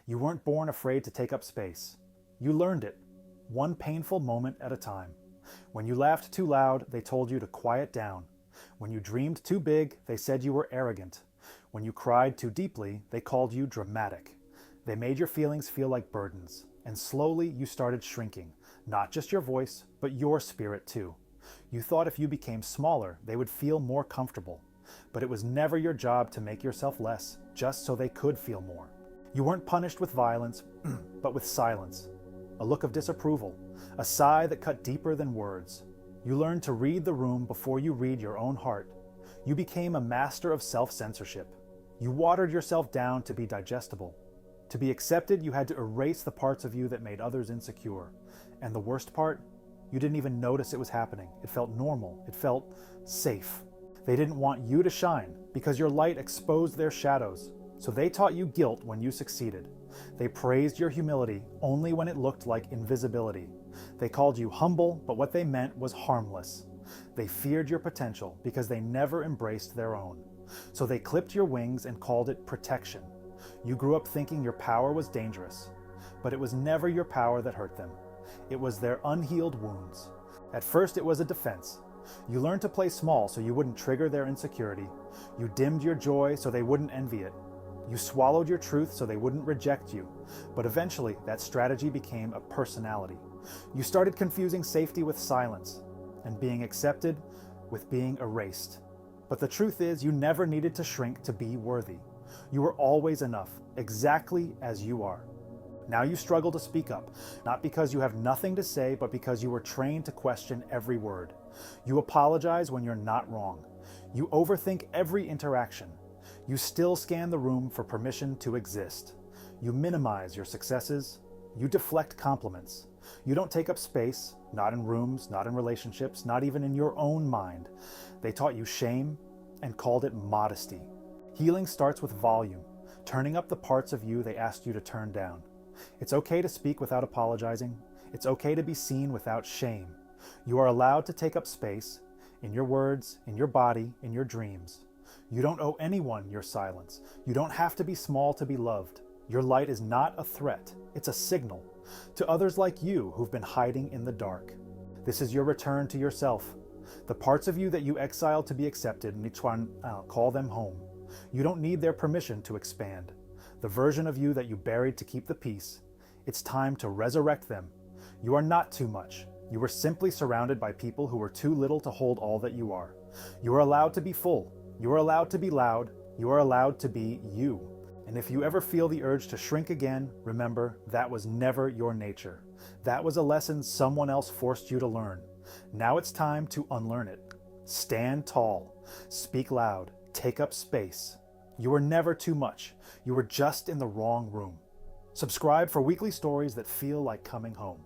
You weren't born afraid to take up space. You learned it, one painful moment at a time. When you laughed too loud, they told you to quiet down. When you dreamed too big, they said you were arrogant. When you cried too deeply, they called you dramatic. They made your feelings feel like burdens, and slowly you started shrinking, not just your voice, but your spirit too. You thought if you became smaller, they would feel more comfortable. But it was never your job to make yourself less, just so they could feel more. You weren't punished with violence, but with silence. A look of disapproval, a sigh that cut deeper than words. You learned to read the room before you read your own heart. You became a master of self-censorship. You watered yourself down to be digestible. To be accepted, you had to erase the parts of you that made others insecure. And the worst part? You didn't even notice it was happening. It felt normal. It felt safe. They didn't want you to shine because your light exposed their shadows. So they taught you guilt when you succeeded. They praised your humility only when it looked like invisibility. They called you humble, but what they meant was harmless. They feared your potential because they never embraced their own. So they clipped your wings and called it protection. You grew up thinking your power was dangerous, but it was never your power that hurt them. It was their unhealed wounds. At first it was a defense. You learned to play small so you wouldn't trigger their insecurity. You dimmed your joy so they wouldn't envy it. You swallowed your truth so they wouldn't reject you. But eventually that strategy became a personality. You started confusing safety with silence, and being accepted with being erased. But the truth is, you never needed to shrink to be worthy. You were always enough, exactly as you are. Now you struggle to speak up, not because you have nothing to say, but because you were trained to question every word. You apologize when you're not wrong. You overthink every interaction. You still scan the room for permission to exist. You minimize your successes. You deflect compliments. You don't take up space, not in rooms, not in relationships, not even in your own mind. They taught you shame and called it modesty. Healing starts with volume, turning up the parts of you they asked you to turn down. It's okay to speak without apologizing. It's okay to be seen without shame. You are allowed to take up space in your words, in your body, in your dreams. You don't owe anyone your silence. You don't have to be small to be loved. Your light is not a threat. It's a signal to others like you who've been hiding in the dark. This is your return to yourself. The parts of you that you exiled to be accepted, call them home. You don't need their permission to expand. The version of you that you buried to keep the peace, it's time to resurrect them. You are not too much. You were simply surrounded by people who were too little to hold all that you are. You are allowed to be full. You are allowed to be loud. You are allowed to be you. And if you ever feel the urge to shrink again, remember, that was never your nature. That was a lesson someone else forced you to learn. Now it's time to unlearn it. Stand tall. Speak loud. Take up space. You were never too much. You were just in the wrong room. Subscribe for weekly stories that feel like coming home.